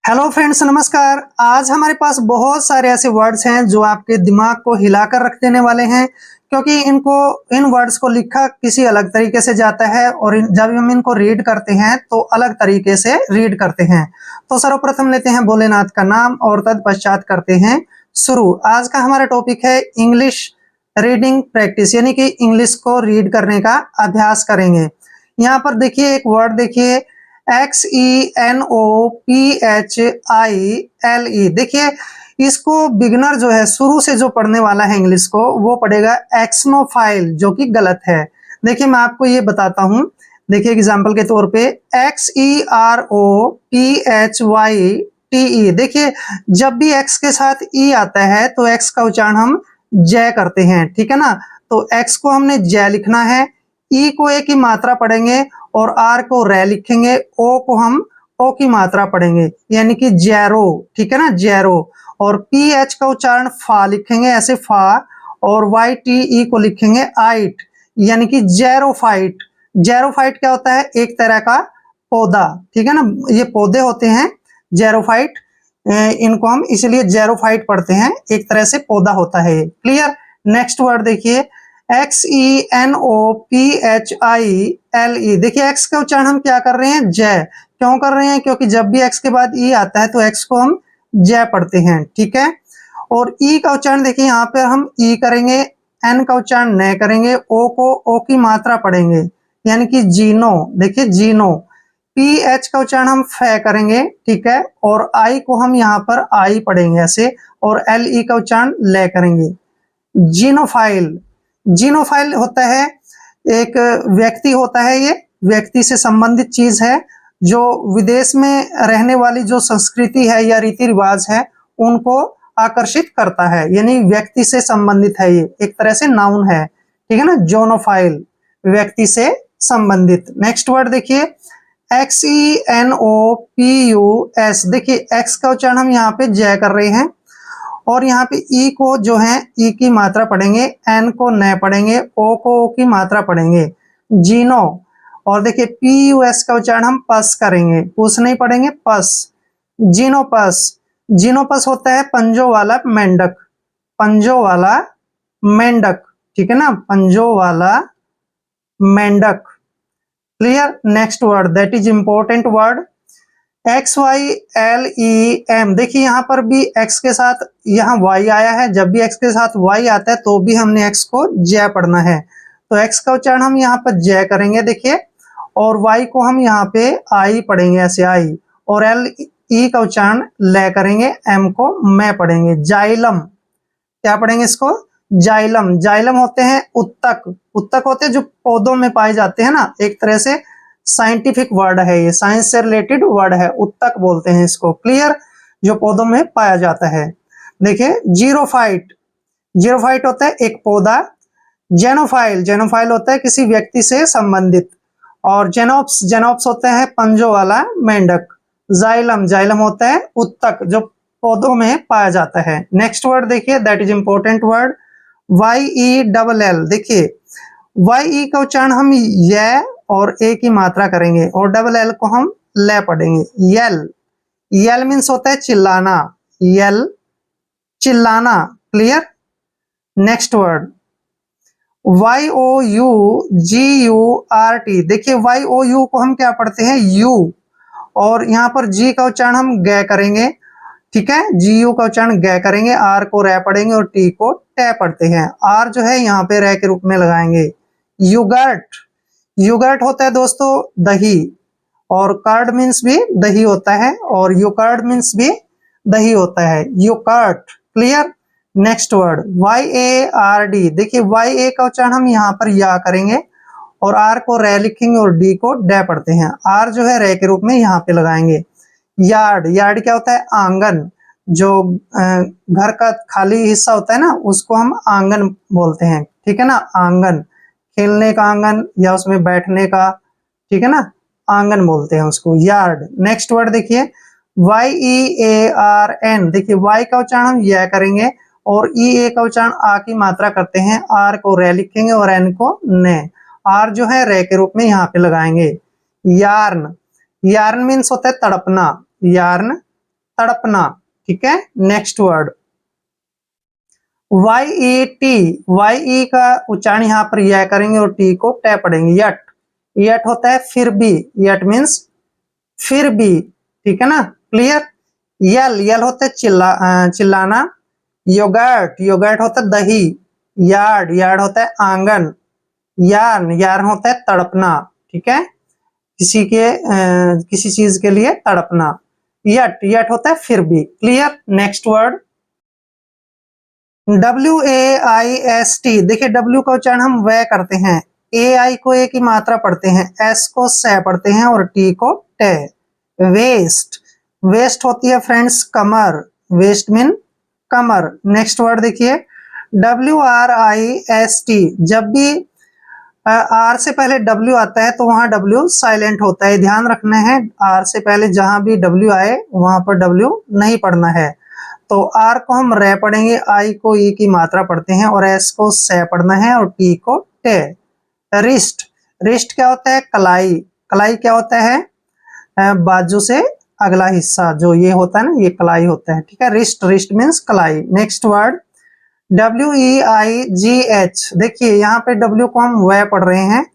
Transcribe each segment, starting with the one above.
Hello friends, नमस्कार। आज हमारे पास बहुत सारे ऐसे वर्ड्स हैं जो आपके दिमाग को हिलाकर रख देने वाले हैं, क्योंकि इन वर्ड्स को लिखा किसी अलग तरीके से जाता है और जब हम इनको रीड करते हैं तो अलग तरीके से रीड करते हैं। तो सर्वप्रथम लेते हैं भोलेनाथ का नाम और तत्पश्चात करते हैं शुरू। आज का हमारा टॉपिक है इंग्लिश रीडिंग प्रैक्टिस, यानी कि इंग्लिश को रीड करने का अभ्यास करेंगे। यहाँ पर देखिए एक वर्ड देखिए, XENOPHILE। देखिए इसको बिगनर जो है शुरू से जो पढ़ने वाला है इंग्लिश को वो पढ़ेगा एक्सनोफाइल, जो कि गलत है। देखिए मैं आपको ये बताता हूं। देखिए एग्जांपल के तौर पे XEROPHYTE। देखिए जब भी एक्स के साथ ई आता है तो एक्स का उच्चारण हम जय करते हैं, ठीक है ना। तो एक्स को हमने जय लिखना है, ई को ए की मात्रा पढ़ेंगे और आर को रे लिखेंगे, ओ को हम ओ की मात्रा पढ़ेंगे यानी कि जैरो, ठीक है ना, जैरो। और पी एच का उच्चारण फा लिखेंगे, ऐसे फा। और वाई टी ई को लिखेंगे आइट, यानी कि जैरोफाइट। जैरोफाइट क्या होता है? एक तरह का पौधा, ठीक है ना। ये पौधे होते हैं जैरोफाइट, इनको हम इसलिए जैरोफाइट पढ़ते हैं, एक तरह से पौधा होता है ये। क्लियर। नेक्स्ट वर्ड देखिए XENOPHILE। देखिए एक्स का उच्चारण हम क्या कर रहे हैं? जय। क्यों कर रहे हैं? क्योंकि जब भी एक्स के बाद ई आता है तो एक्स को हम जय पढ़ते हैं, ठीक है। और ई का उच्चारण देखिए यहाँ पे हम ई करेंगे, एन का उच्चारण न करेंगे, ओ को ओ की मात्रा पढ़ेंगे यानी कि जीनो। देखिए जीनो। पी एच का उच्चारण हम फे करेंगे, ठीक है। और आई को हम यहाँ पर आई पढ़ेंगे ऐसे, और एल ई का उच्चारण ले करेंगे। जीनोफाइल। जीनोफाइल होता है एक व्यक्ति होता है, ये व्यक्ति से संबंधित चीज है जो विदेश में रहने वाली जो संस्कृति है या रीति रिवाज है उनको आकर्षित करता है, यानी व्यक्ति से संबंधित है, ये एक तरह से नाउन है, ठीक है ना। जोनोफाइल, व्यक्ति से संबंधित। नेक्स्ट वर्ड देखिए XENOPUS। देखिए एक्स का उच्चारण हम यहाँ पे जय कर रहे हैं और यहाँ पे ई को जो है ई की मात्रा पढ़ेंगे, एन को न पढ़ेंगे, ओ को ओ की मात्रा पढ़ेंगे, जीनो। और देखिए PUS का उच्चारण हम पस करेंगे, पुस नहीं पढ़ेंगे, पस। जीनोपस। जीनोपस होता है पंजों वाला मेंढक, पंजों वाला मेंढक, ठीक है ना, पंजों वाला मेंढक। Clear. Next word that is important word XYLEM। देखिए यहाँ पर भी x के साथ यहाँ y आया है, जब भी x के साथ y आता है तो भी हमने x को जय पढ़ना है, तो x का उच्चारण हम यहाँ पर जय करेंगे देखिए, और y को हम यहाँ पे आई पढ़ेंगे ऐसे आई, और L E का उच्चारण ले करेंगे, M को मैं पढ़ेंगे। जाइलम, क्या पढ़ेंगे इसको? जाइलम। जाइलम होते हैं उत्तक, उत्तक होते हैं जो पौधों में पाए जाते हैं ना, एक तरह से साइंटिफिक वर्ड है, ये साइंस से रिलेटेड वर्ड है, उत्तक बोलते हैं इसको। क्लियर। जो पौधों में पाया जाता है। देखिए जीरोफाइट। जीरोफाइट होता है एक पौधा। जेनोफाइल। जेनोफाइल होता है किसी व्यक्ति से संबंधित। और जेनोप्स। जेनोप्स होता है पंजों वाला मेंढक। जाइलम। जाइलम होता है उत्तक जो पौधों में पाया जाता है। नेक्स्ट वर्ड देखिए that is important word YELL। देखिए YE का उच्चारण हम य और ए की मात्रा करेंगे और डबल एल को हम ले पढ़ेंगे, यल। यल मीन्स होता है चिल्लाना, यल चिल्लाना। क्लियर। Next word YOUGURT। देखिए YOU को हम क्या पढ़ते हैं? यू। और यहाँ पर जी का उच्चारण हम ग करेंगे, ठीक है, GU का उच्चारण ग करेंगे, आर को रे पढ़ेंगे और टी को टे पढ़ते हैं। आर जो है यहाँ पे रे के रूप में लगाएंगे। युगर्ट। युगर्ट होता है दोस्तों दही, और कर्ड मीन्स भी दही होता है, और योकर्ड मीन्स भी दही होता है, योकर्ट। क्लियर। Next word YARD। देखिए YA का उच्चारण हम यहाँ पर या करेंगे और आर को रे लिखेंगे और डी को डे पढ़ते हैं, आर जो है रे के रूप में यहाँ पे लगाएंगे। यार्ड। यार्ड क्या होता है? आंगन। जो घर का खाली हिस्सा होता है ना उसको हम आंगन बोलते हैं, ठीक है ना, आंगन। खेलने का आंगन या उसमें बैठने का, ठीक है ना, आंगन बोलते हैं उसको, यार्ड। नेक्स्ट वर्ड देखिए YEARN। देखिए Y का उच्चारण हम यह करेंगे और EA का उच्चारण आ की मात्रा करते हैं, आर को रे लिखेंगे और एन को ने, आर जो है रे के रूप में यहाँ पे लगाएंगे। यार्न। यार्न मीन्स होता है तड़पना, यार्न तड़पना, ठीक है। नेक्स्ट वर्ड वाई ई का उच्चारण यहाँ पर यह करेंगे और टी को टे पढ़ेंगे। यट, यट होता है फिर भी, यट मीन्स फिर भी, ठीक है ना, क्लियर। यल, यल होता है चिल्लाना। योगर्ट, योगर्ट होता है दही। यार्ड, यार्ड होता है आंगन। यार्न, यार्न होता है तड़पना, ठीक है, किसी चीज के लिए तड़पना। यट, यट होता है फिर भी, क्लियर। नेक्स्ट वर्ड WAIST, देखिए W का उच्चारण हम वह करते हैं, AI को ए की मात्रा पढ़ते हैं, S को से पढ़ते हैं और T को टे। वेस्ट, वेस्ट होती है फ्रेंड्स कमर, वेस्ट मीन कमर। नेक्स्ट वर्ड देखिए WRIST, जब भी आर से पहले W आता है तो वहां W साइलेंट होता है, ध्यान रखना है। आर से पहले जहां भी W आए वहां पर W नहीं पढ़ना है। तो आर को हम रे पढ़ेंगे, आई को ई की मात्रा पढ़ते हैं और एस को से पढ़ना है और टी को टे। रिस्ट, रिस्ट क्या होता है, कलाई। कलाई क्या होता है, बाजू से अगला हिस्सा जो ये होता है ना, ये कलाई होता है, ठीक है। रिस्ट, रिस्ट मीन्स कलाई। नेक्स्ट वर्ड WEIGH, देखिए यहाँ पे W को हम वह पढ़ रहे हैं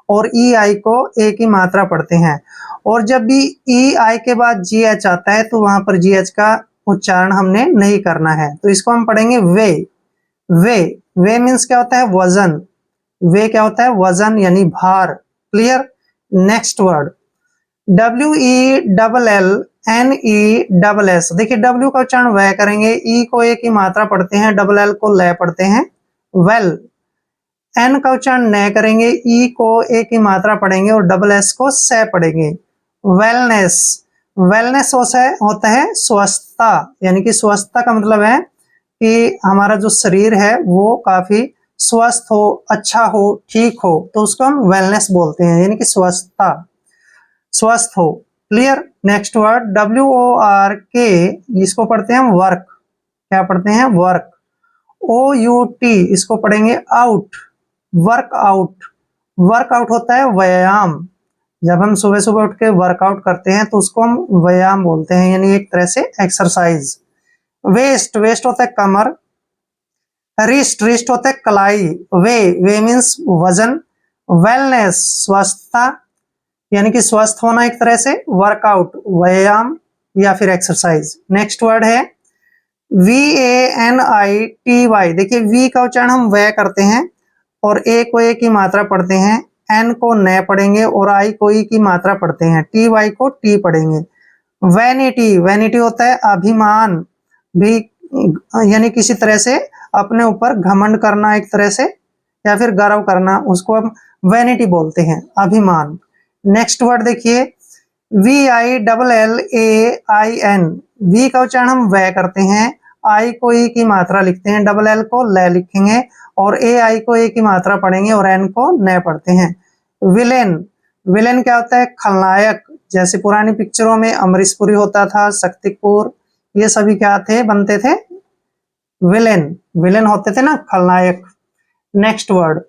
और EI को ए की मात्रा पढ़ते हैं। और जब भी EI के बाद GH आता है तो वहां पर GH का उच्चारण हमने नहीं करना है, तो इसको हम पढ़ेंगे वे। वे, वे मीन्स क्या होता है, वजन। वे क्या होता है, वजन यानी भार, क्लियर। नेक्स्ट वर्ड WELLNESS, देखिए W का उच्चारण वह करेंगे, E को ए की मात्रा पढ़ते हैं, LL को ले पढ़ते हैं, वेल। N का उच्चारण न करेंगे, E को ए की मात्रा पढ़ेंगे और SS को से पढ़ेंगे, वेलनेस। वेलनेस होता है स्वस्थता, यानी कि स्वस्थता का मतलब है कि हमारा जो शरीर है वो काफी स्वस्थ हो, अच्छा हो, ठीक हो, तो उसको हम वेलनेस बोलते हैं, यानी कि स्वस्थता, स्वस्थ हो, क्लियर। नेक्स्ट वर्ड WORK, इसको पढ़ते हैं वर्क, क्या पढ़ते हैं, वर्क। OUT, इसको पढ़ेंगे आउट, वर्कआउट। वर्कआउट होता है व्यायाम, जब हम सुबह सुबह उठ के वर्कआउट करते हैं तो उसको हम व्यायाम बोलते हैं, यानी एक तरह से एक्सरसाइज। वेस्ट, वेस्ट होता है कमर। रिस्ट, रिस्ट होता है कलाई। वे, वे मीन्स वजन। वेलनेस, स्वस्थता, यानी कि स्वस्थ होना एक तरह से। वर्कआउट, व्यायाम या फिर एक्सरसाइज। नेक्स्ट वर्ड है VANITY, देखिए V का उच्चारण हम वह करते हैं और ए को ए की मात्रा पढ़ते हैं, एन को न पढ़ेंगे और आई को ई की मात्रा पढ़ते हैं, TY को टी पढ़ेंगे। वैनिटी, वैनिटी होता है अभिमान भी, यानी किसी तरह से अपने ऊपर घमंड करना एक तरह से, या फिर गर्व करना, उसको हम वैनिटी बोलते हैं, अभिमान। नेक्स्ट वर्ड देखिए VILLAIN, वी का उच्चारण हम वह करते हैं, आई को ई की मात्रा लिखते हैं, LL को ले लिखेंगे और AI को ए की मात्रा पढ़ेंगे और एन को न पढ़ते हैं। विलेन, विलेन क्या होता है, खलनायक, जैसे पुरानी पिक्चरों में अमरीश पुरी होता था, शक्ति कपूर, ये सभी क्या थे, बनते थे विलेन, विलेन होते थे ना, खलनायक। नेक्स्ट वर्ड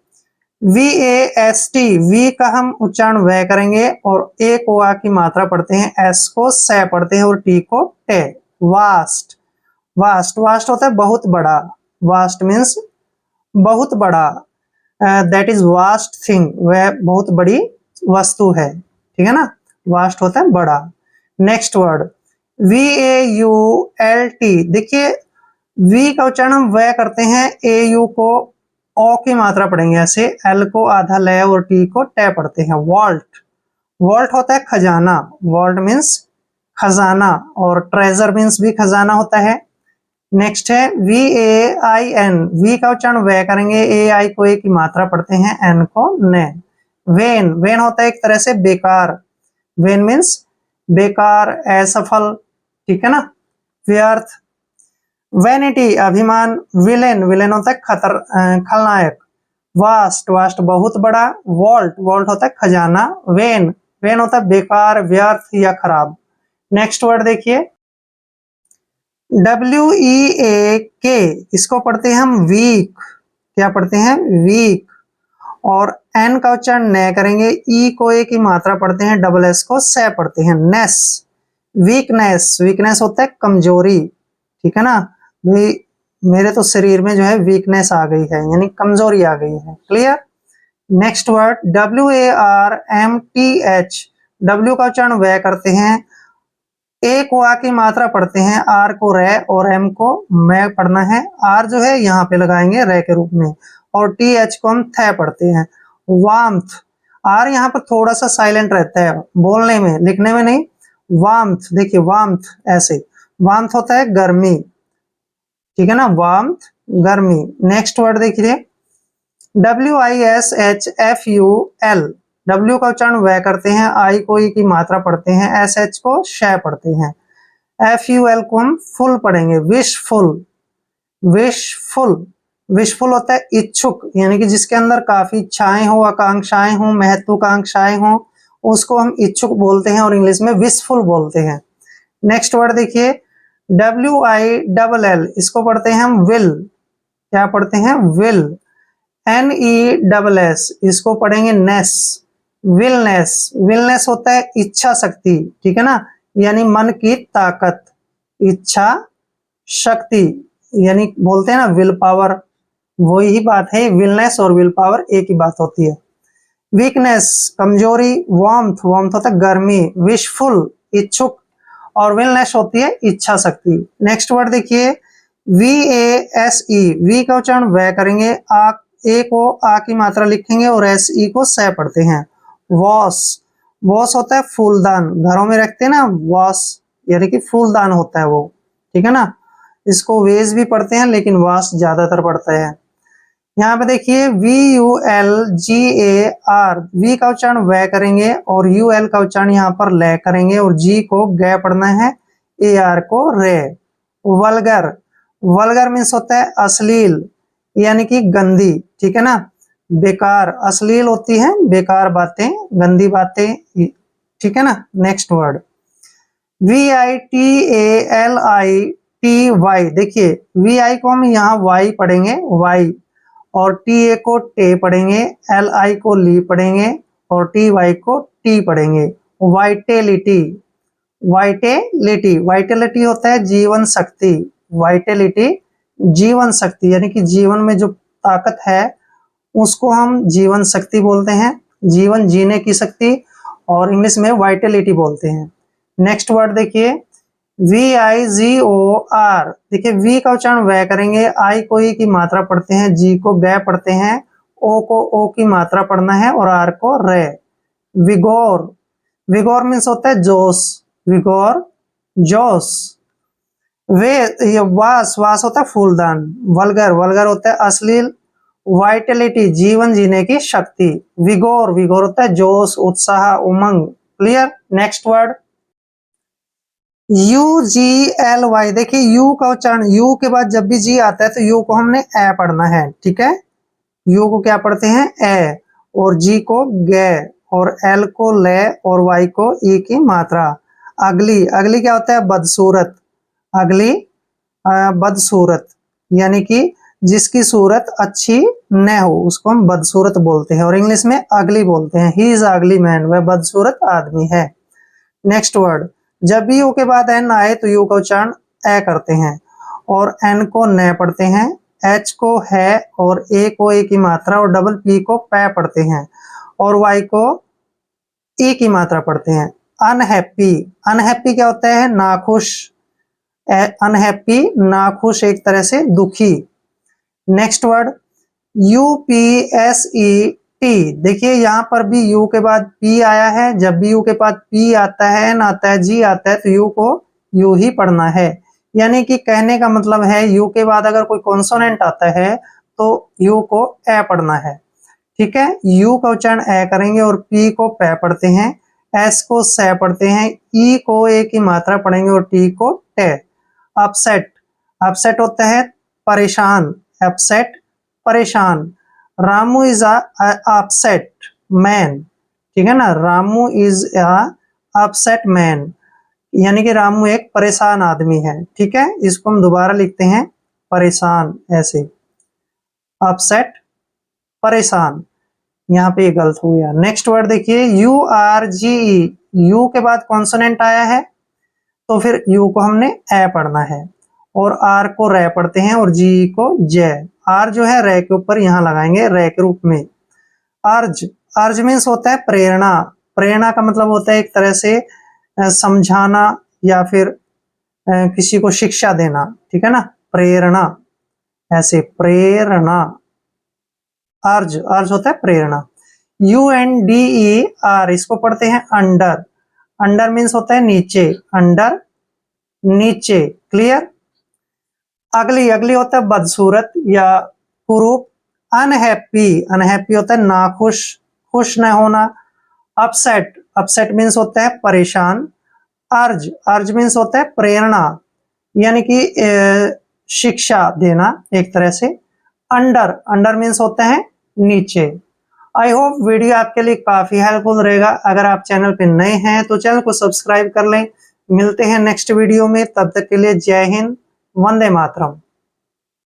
VAST, वी का हम उच्चारण वह करेंगे और ए को आ की मात्रा पढ़ते हैं, एस को से पढ़ते हैं और टी को टे। वास्ट, वास्ट, वास्ट होता है बहुत बड़ा, वास्ट मीन्स बहुत बड़ा, दैट इज वास्ट थिंग, वह बहुत बड़ी वस्तु है, ठीक है ना, वास्ट होता है बड़ा। नेक्स्ट वर्ड VAULT, देखिए वी का उच्चारण हम वह करते हैं, AU को ओ की मात्रा पढ़ेंगे ऐसे, एल को आधा ले और टी को टे पढ़ते हैं। वॉल्ट, वॉल्ट होता है खजाना, वॉल्ट मीन्स खजाना, और ट्रेजर मीन्स भी खजाना होता है। नेक्स्ट है VAIN, वी का उच्चारण वह करेंगे, AI को ए की मात्रा पढ़ते हैं, एन को ने। वेन, वेन होता है एक तरह से बेकार, वेन मीन्स बेकार, असफल, ठीक है ना, व्यर्थ। वैनिटी, अभिमान। विलेन, विलेन होता है खलनायक। वास्ट, वास्ट बहुत बड़ा। वॉल्ट, वॉल्ट होता है खजाना। वेन, वेन होता है बेकार, व्यर्थ या खराब। नेक्स्ट वर्ड देखिए WEAK, इसको पढ़ते हैं हम वीक, क्या पढ़ते हैं, वीक। और एन का उच्चारण न करेंगे, ई को ए की मात्रा पढ़ते हैं, SS को से पढ़ते हैं, नेस। वीकनेस, वीकनेस होता है कमजोरी, ठीक है ना। मेरे तो शरीर में जो है वीकनेस आ गई है, यानी कमजोरी आ गई है। Clear. Next word WARMTH। W का उच्चारण व करते हैं, ए को आ की मात्रा पढ़ते हैं, आर को रे और एम को मैं पढ़ना है। आर जो है यहाँ पे लगाएंगे रे के रूप में, और TH को हम थ पढ़ते हैं। वार्मथ, आर यहाँ पर थोड़ा सा साइलेंट रहता है बोलने में, लिखने में नहीं। वार्मथ, देखिए वार्मथ ऐसे, वार्मथ होता है गर्मी, ठीक है ना, वार्मथ गर्मी। नेक्स्ट वर्ड देखिए WISHFUL। W का उच्चारण व करते हैं, आई को ई की मात्रा पढ़ते हैं, SH को श पढ़ते हैं, FUL को हम फुल पढ़ेंगे, विशफुल। विशफुल, विशफुल होता है इच्छुक, यानी कि जिसके अंदर काफी इच्छाएं हो, आकांक्षाएं हो, महत्वाकांक्षाएं हो, उसको हम इच्छुक बोलते हैं और इंग्लिश में विशफुल बोलते हैं। नेक्स्ट वर्ड देखिए WILL, इसको पढ़ते हैं हम विल, क्या पढ़ते हैं, विल। NESS, इसको पढ़ेंगे नेस, विलनेस। विलनेस होता है इच्छा शक्ति, ठीक है ना, यानी मन की ताकत, इच्छा शक्ति, यानी बोलते हैं ना विल पावर, वही बात है। विलनेस और विल पावर एक ही बात होती है। वीकनेस कमजोरी, वार्मथ, वार्मथ होता है गर्मी, विशफुल इच्छुक, और विलनेस होती है इच्छा शक्ति। नेक्स्ट वर्ड देखिए VASE। वी का उच्चारण व करेंगे, आ ए को आ की मात्रा लिखेंगे और SE को स पढ़ते हैं। वॉश, वॉश होता है फूलदान, घरों में रखते हैं ना वॉश, यानी कि फूलदान होता है वो, ठीक है ना। इसको वेज भी पढ़ते हैं लेकिन वॉश ज्यादातर पढ़ता है। यहाँ पे देखिए VULGAR। वी का उच्चारण व करेंगे और UL का उच्चारण यहाँ पर ल करेंगे, और G को ग पढ़ना है, AR को रे। वल्गर, वल्गर मीन्स होता है अश्लील, यानी कि गंदी, ठीक है ना। बेकार, अश्लील होती है बेकार बातें, गंदी बातें, ठीक है ना। Next word VITALITY। देखिए VI को हम यहाँ Y पढ़ेंगे, Y, और TA को टे पढ़ेंगे, LI को ली पढ़ेंगे, और TY को टी पढ़ेंगे। वाइटेलिटी, वाइटेलिटी, वाइटेलिटी होता है जीवन शक्ति, वाइटेलिटी जीवन शक्ति, यानी कि जीवन में जो ताकत है उसको हम जीवन शक्ति बोलते हैं, जीवन जीने की शक्ति, और इंग्लिश में वाइटेलिटी बोलते हैं। नेक्स्ट वर्ड देखिए VIGOR। देखिए वी का उच्चारण व करेंगे, आई को ई की मात्रा पढ़ते हैं, जी को ग पढ़ते हैं, ओ को ओ की मात्रा पढ़ना है, और आर को रे। विगोर, विगोर मीन्स होता है जोश, विगोर जोश। वे, ये वास, वास होता है फूलदान। वल्गर, वल्गर होता है अश्लील। वाइटलिटी जीवन जीने की शक्ति। विगोर, विगोर होता है जोश, उत्साह, उमंग। क्लियर। Next word UGLY। देखिए यू का उच्चारण, यू के बाद जब भी जी आता है तो यू को हमने ए पढ़ना है, ठीक है। यू को क्या पढ़ते हैं, ए, और जी को गे, और एल को ले, और वाई को ई की मात्रा। अगली, अगली क्या होता है, बदसूरत, अगली बदसूरत, यानी कि जिसकी सूरत अच्छी न हो उसको हम बदसूरत बोलते हैं, और इंग्लिश में अगली बोलते हैं। ही इज अगली मैन, वह बदसूरत आदमी है। नेक्स्ट वर्ड जब भी यू के बाद एन आए तो यू का उच्चारण ए करते हैं, और एन को न पढ़ते हैं, एच को है, और ए को ए की मात्रा, और डबल पी को पै पढ़ते हैं, और वाई को ई की मात्रा पढ़ते हैं। अनहैप्पी, अनहैप्पी क्या होता है, नाखुश, अनहैप्पी नाखुश, एक तरह से दुखी। Next word UPSET। देखिए यहाँ पर भी यू के बाद पी आया है, जब भी यू के बाद पी आता है, एन आता है, जी आता है, तो यू को यू ही पढ़ना है। यानी कि कहने का मतलब है यू के बाद अगर कोई कॉन्सोनेंट आता है तो यू को ए पढ़ना है, ठीक है। यू का उच्चारण ए करेंगे, और पी को पै पढ़ते हैं, एस को से पढ़ते हैं, ई को ए की मात्रा पढ़ेंगे, और टी को टे। अपसेट, अपसेट होता है परेशान, अपसेट परेशान। रामू इज अपसेट मैन, ठीक है ना, रामू इज अपसेट मैन, यानी कि रामू एक परेशान आदमी है, ठीक है। इसको हम दोबारा लिखते हैं परेशान, ऐसे अपसेट परेशान, यहाँ पे गलत हो गया। नेक्स्ट वर्ड देखिए URGE। यू के बाद कॉन्सोनेंट आया है, तो फिर यू को हमने ए पढ़ना है और आर को रे पढ़ते हैं और जी को जय। आर जो है रे के ऊपर यहाँ लगाएंगे रे के रूप में। अर्ज, अर्ज मीन्स होता है प्रेरणा। प्रेरणा का मतलब होता है एक तरह से समझाना या फिर किसी को शिक्षा देना, ठीक है ना, प्रेरणा, ऐसे प्रेरणा। अर्ज, अर्ज होता है प्रेरणा। UNDER इसको पढ़ते हैं अंडर। अंडर मीन्स होता है नीचे, अंडर नीचे, क्लियर। अगली, अगली होता है बदसूरत या कुरूप। अनहैप्पी, अनहैप्पी होता है नाखुश, खुश न होना। अपसेट, अपसेट मीन्स होता है परेशान। अर्ज, अर्ज मीन्स होता है प्रेरणा यानी कि शिक्षा देना एक तरह से। अंडर, अंडर मीन्स होता है नीचे। आई होप वीडियो आपके लिए काफी हेल्पफुल रहेगा। अगर आप चैनल पे नए हैं तो चैनल को सब्सक्राइब कर लें। मिलते हैं नेक्स्ट वीडियो में, तब तक के लिए जय हिंद, वंदे मातरम।